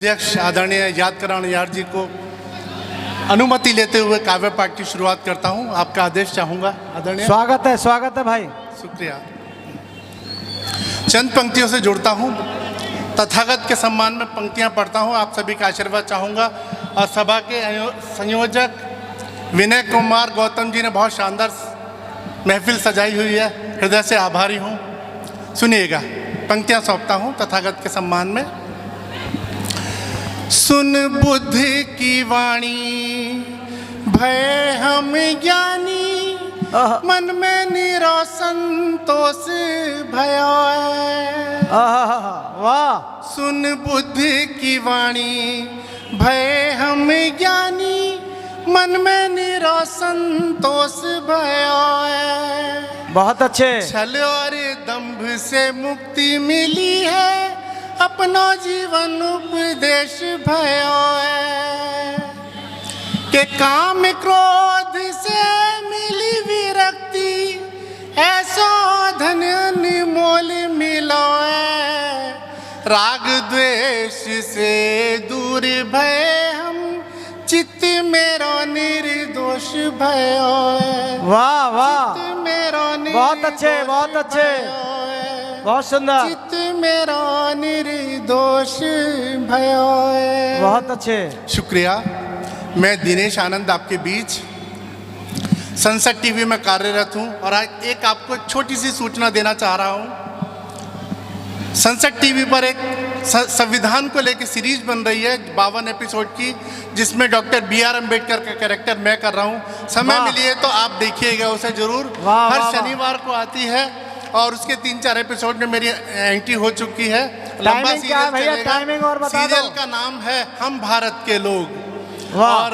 अध्यक्ष आदरणीय यादकरण यार जी को अनुमति लेते हुए काव्य पाठ की शुरुआत करता हूं। आपका आदेश चाहूंगा आदरणीय। स्वागत है भाई। शुक्रिया। चंद पंक्तियों से जुड़ता हूं, तथागत के सम्मान में पंक्तियां पढ़ता हूं। आप सभी का आशीर्वाद चाहूंगा। और सभा के संयोजक विनय कुमार गौतम जी ने बहुत शानदार महफिल सजाई हुई है, हृदय से आभारी हूं। सुनिएगा, पंक्तियां सौंपता हूं तथागत के सम्मान में। सुन बुद्ध की वाणी भय हम ज्ञानी, मन में निरो संतोष भयो है। वाह। सुन बुद्ध की वाणी भय हम ज्ञानी, मन में निरो संतोष भयो है। बहुत अच्छे। छल और दंभ से मुक्ति मिली है, अपनो जीवन उपदेश भयो है। के काम क्रोध से मिली विरक्ति, ऐसो धन निमोल मिलो है। राग द्वेष से दूर भय हम, चित्त मेरो निर्दोष भयो है। वाह वाह, चित्त मेरो बहुत अच्छे, बहुत अच्छे, बहुत सुंदर। चित्त मेरा निर्दोष भयो है। बहुत अच्छे। शुक्रिया। मैं दिनेश आनंद आपके बीच संसद टीवी में कार्यरत हूं और आज एक आपको छोटी सी सूचना देना चाह रहा हूं। संसद टीवी पर एक संविधान को लेकर सीरीज बन रही है 52 एपिसोड की, जिसमें डॉक्टर BR अम्बेडकर का कैरेक्टर मैं कर रहा हूं। समय मिलिए तो आप देखिएगा उसे जरूर। हर शनिवार को आती है और उसके 3-4 एपिसोड में मेरी एंट्री हो चुकी है। लंबा सीरियल चलेगा। टाइमिंग और बता दो। सीरियल का नाम है हम भारत के लोग और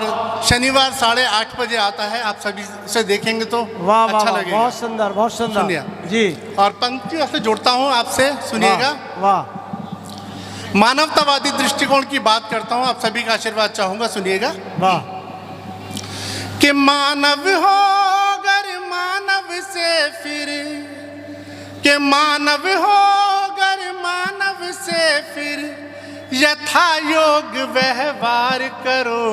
शनिवार 8:30 बजे आता है। आप सभी से देखेंगे तो अच्छा लगेगा। बहुत सुंदर, बहुत सुंदर। सुनिए जी। और पंक्तियों से जुड़ता हूँ आपसे, सुनिएगा। वाह। मानवतावादी दृष्टिकोण की बात करता हूँ, आप सभी का आशीर्वाद चाहूंगा। सुनिएगा। वाह। कि मानव हो अगर मानव से फिर, के मानव हो अगर मानव से फिर, यथा योग व्यवहार करो।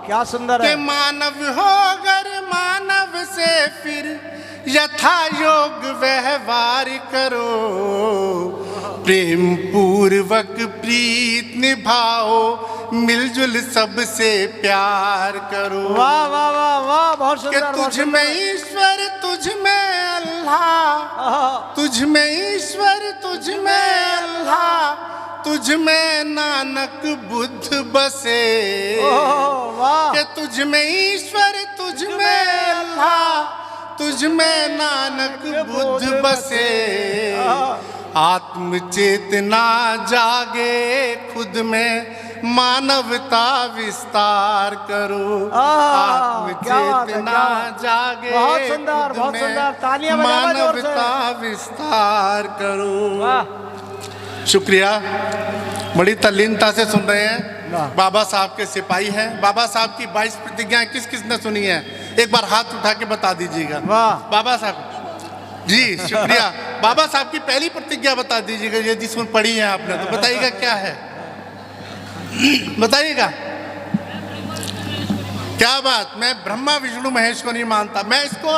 क्या सुंदर है। के मानव हो अगर मानव से फिर, यथा योग व्यवहार करो। प्रेम पूर्वक प्रीत निभाओ, मिलजुल सबसे प्यार करो। वाह वाह वाह वाह, बहुत सुंदर। कि तुझ में ईश्वर, तुझ में अल्लाह, तुझ में ईश्वर, तुझ में अल्लाह, तुझ में नानक बुद्ध बसे। कि तुझ में ईश्वर, तुझ में अल्लाह, तुझ में नानक बुद्ध बसे। आत्म चेतना जागे खुद में, मानवता विस्तार करो। आत्म चेतना जागे बहुत सुंदर, बहुत सुंदर। तालियां बजाओ जोर से। मानवता विस्तार करो। शुक्रिया। बड़ी तल्लीनता से सुन रहे हैं। बाबा साहब के सिपाही हैं। बाबा साहब की 22 प्रतिज्ञाएं किस किस ने सुनी है? एक बार हाथ उठा के बता दीजिएगा। बाबा साहब जी, शुक्रिया। बाबा साहब की पहली प्रतिज्ञा बता दीजिएगा, यदि सुन पढ़ी है आपने तो बताइएगा क्या है, बताइएगा। क्या बात। मैं ब्रह्मा विष्णु महेश को नहीं मानता, मैं इसको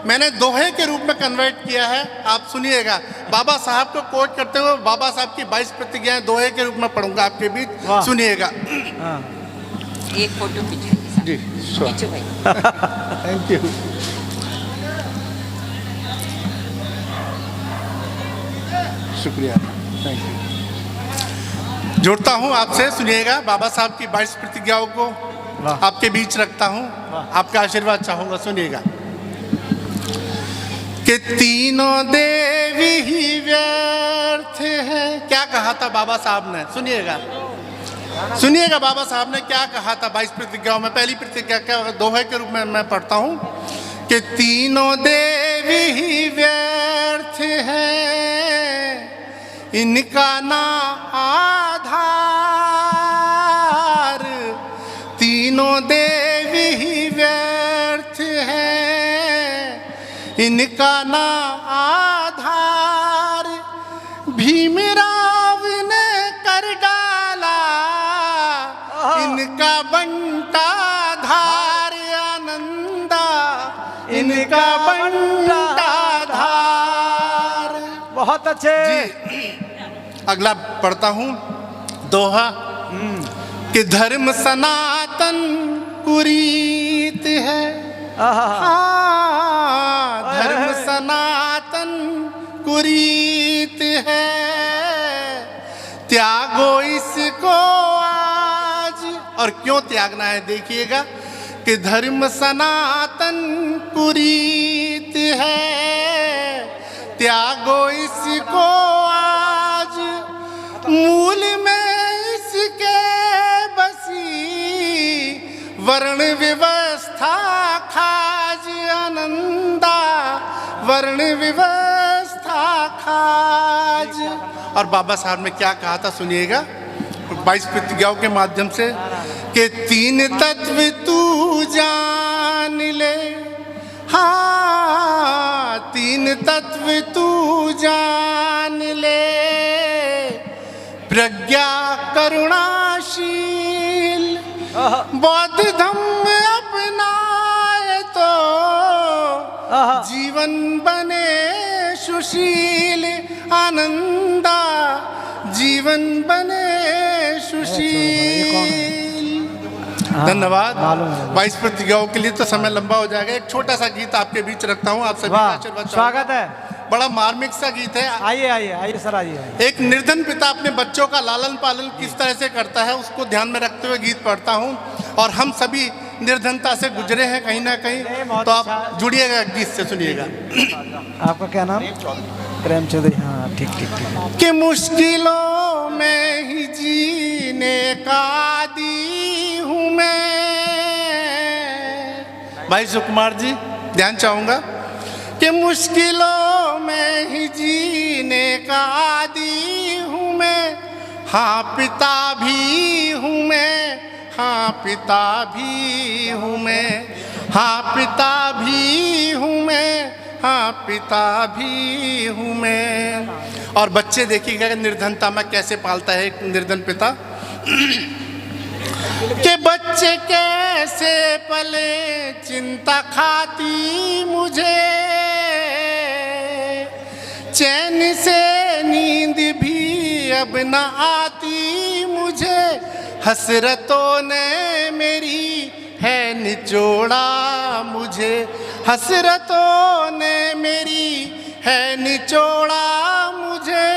मैंने दोहे के रूप में कन्वर्ट किया है। आप सुनिएगा, बाबा साहब को कोट करते हुए बाबा साहब की 22 प्रतिज्ञाएं दोहे के रूप में पढ़ूंगा आपके बीच। सुनिएगा। एक फोटो खींचो जी। खींचो भाई। Thank you. शुक्रिया, थैंक यू। जुड़ता हूं आपसे, सुनिएगा। बाबा साहब की 22 प्रतिज्ञाओं को आपके बीच रखता हूं, आपका आशीर्वाद चाहूंगा। सुनिएगा। कि तीनों देवी ही व्यर्थ है। क्या कहा था बाबा साहब ने? सुनिएगा, सुनिएगा। बाबा साहब ने क्या कहा था 22 प्रतिज्ञाओं में? पहली प्रतिज्ञा क्या दोहे के रूप में मैं पढ़ता हूं कि तीनों देवी ही व्यर्थ है, इनका ना आधार। तीनों देवी ही व्यर्थ है, इनका ना आधार। भीमराव ने कर डाला बंटा धार आनंदा, इनका बंटा धार। बहुत अच्छे। जी अगला पढ़ता हूँ दोहा कि धर्म सनातन कुरीत है। हाँ, धर्म सनातन कुरीत है, त्यागो इसको आज। और क्यों त्यागना है देखिएगा कि धर्म सनातन कुरीत है, त्यागो इसको आज। मूल में इसके बसी वर्ण व्यवस्था खाज आनंदा, वर्ण व्यवस्था खाज। और बाबा साहब ने क्या कहा था सुनिएगा 22 प्रतिज्ञाओं के माध्यम से कि तीन तत्व तू जान ले। हाँ, तीन तत्व तू जान ले, प्रज्ञा करुणाशील बौद्ध धम्म अपनाए तो जीवन बने सुशील आनंदा, जीवन बने सुशील। धन्यवाद। 22 प्रतिज्ञाओं के लिए तो समय लंबा हो जाएगा। एक छोटा सा गीत आपके बीच रखता हूँ, आप सभी का आशीर्वाद। स्वागत है। बड़ा मार्मिक सा गीत है। आइए आइए आइए सर आइए। एक निर्धन पिता अपने बच्चों का लालन पालन किस तरह से करता है उसको ध्यान में रखते हुए गीत पढ़ता हूँ। और हम सभी निर्धनता से गुजरे हैं कहीं ना कहीं, तो आप जुड़िएगा गीत से, सुनिएगा। आपका क्या नाम? प्रेम चौधरी। हाँ ठीक ठीक ठीक। कि मुश्किलों में ही जीने का आदी हूँ मैं। भाई सुकुमार जी ध्यान चाहूँगा कि मुश्किलों में ही जीने का आदी हूँ मैं। हाँ पिता भी हूँ मैं, हाँ पिता भी हूँ मैं, हाँ पिता भी हूँ मैं, हाँ पिता भी हूँ मैं। और बच्चे देखिएगा निर्धनता में कैसे पालता है एक निर्धन पिता कि बच्चे कैसे पले चिंता खाती मुझे, चैन से नींद भी अब न आती मुझे। हसरतों ने मेरी है निचोड़ा मुझे, हसरतों ने मेरी है निचोड़ा मुझे।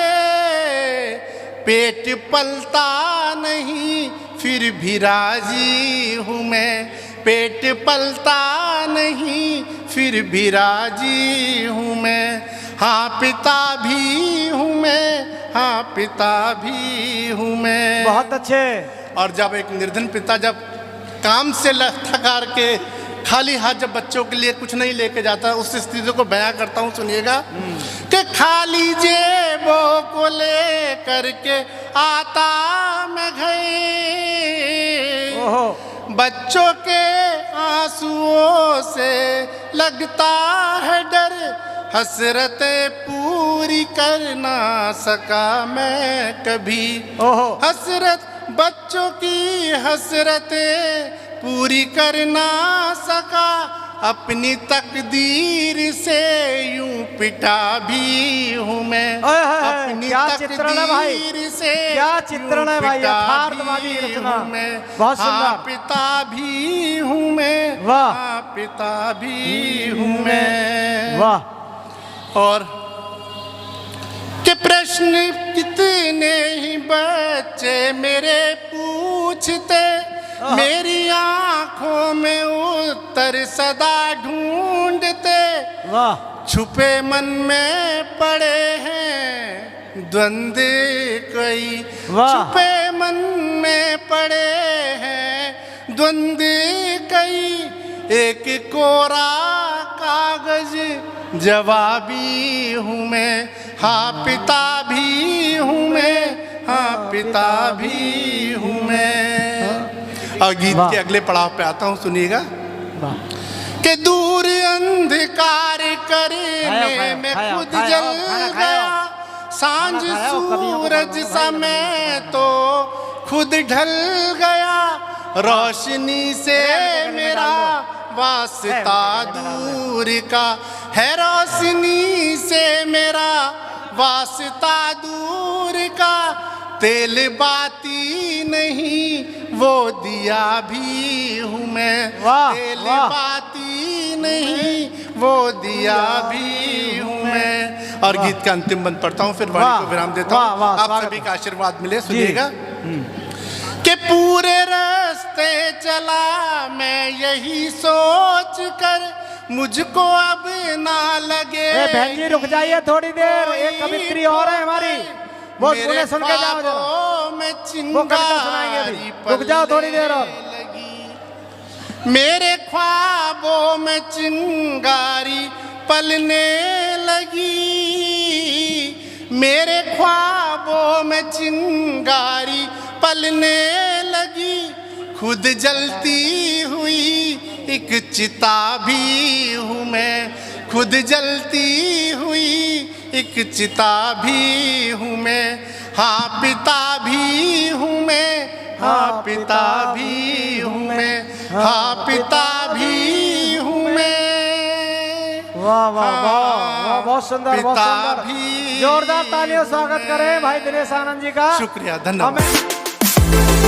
पेट पलता नहीं फिर भी राजी हूँ मैं, पेट पलता नहीं फिर भी राजी हूँ मैं। हाँ पिता भी हूँ मैं, हाँ पिता भी हूँ मैं। बहुत अच्छे। और जब एक निर्धन पिता जब काम से थकार के खाली हाथ जब बच्चों के लिए कुछ नहीं लेके जाता, उस स्थिति को बयां करता हूँ, सुनिएगा कि खाली जेबों को ले करके आता मैं घर, बच्चों के आंसुओं से लगता है डर। हसरतें पूरी कर ना सका मैं कभी, हसरत बच्चों की हसरतें पूरी कर ना सका। अपनी तकदीर से यूं पिटा भी हूँ मैं, अपनी तकदीर से क्या चित्रण है भाई, यथार्थवादी रचना, बहुत सुंदर। पिता भी हूँ मैं, वाह, पिता भी हूँ मैं। वाह। और कि प्रश्न कितने ही बच्चे मेरे पूछते, मेरी आंखों में उत्तर सदा ढूंढते। वाह। छुपे मन में पड़े हैं द्वंद्व कई, छुपे मन में पड़े हैं द्वंद्व कई। एक कोरा कागज जवाबी हूँ मैं, हाँ पिता भी हूँ मैं, हाँ पिता भी हूँ मैं। और गीत के अगले पड़ाव पे आता हूँ, सुनिएगा कि दूर अंधकार करने में खुद जल गया, सांझ सूरज सा मैं तो खुद ढल गया। रोशनी से मेरा वास्ता दूर का है, रोशनी से मेरा वास्ता दूर का। तेल बाती नहीं वो दिया भी हूँ मैं, वाह, तेल वाह। बाती नहीं वो दिया भी हूँ मैं। और गीत का अंतिम बंद पढ़ता हूँ, फिर वाणी वाह, को विराम देता वाह, हूँ। वाह, आप स्वागत सभी है। का आशीर्वाद मिले, सुनिएगा। हम्म। कि पूरे रास्ते चला मैं यही सोच कर, मुझको अब ना लगे। ए बहन जी रुक जाइए थोड़ी देर, एक कवित्री और है हमारी, वो सुने सुन के जाओ जरा, वो कविता सुनाएंगे अभी, रुक जाओ थोड़ी देर और। मेरे ख्वाबों में चिंगारी पलने लगी, मेरे ख्वाबों में चिंगारी पलने लगी। खुद जलती हुई एक चिता भी हूँ मैं, खुद जलती हुई एक चिता भी हूँ मैं। हाँ पिता भी हूँ मैं, हाँ पिता भी हूँ मैं, हाँ पिता भी हूँ मैं। वाह वाह वाह वाह, बहुत सुंदर, बहुत पिता सुंदर। भी जोरदार तालियों स्वागत करें भाई दिनेश आनंद जी का। शुक्रिया, धन्यवाद। हमें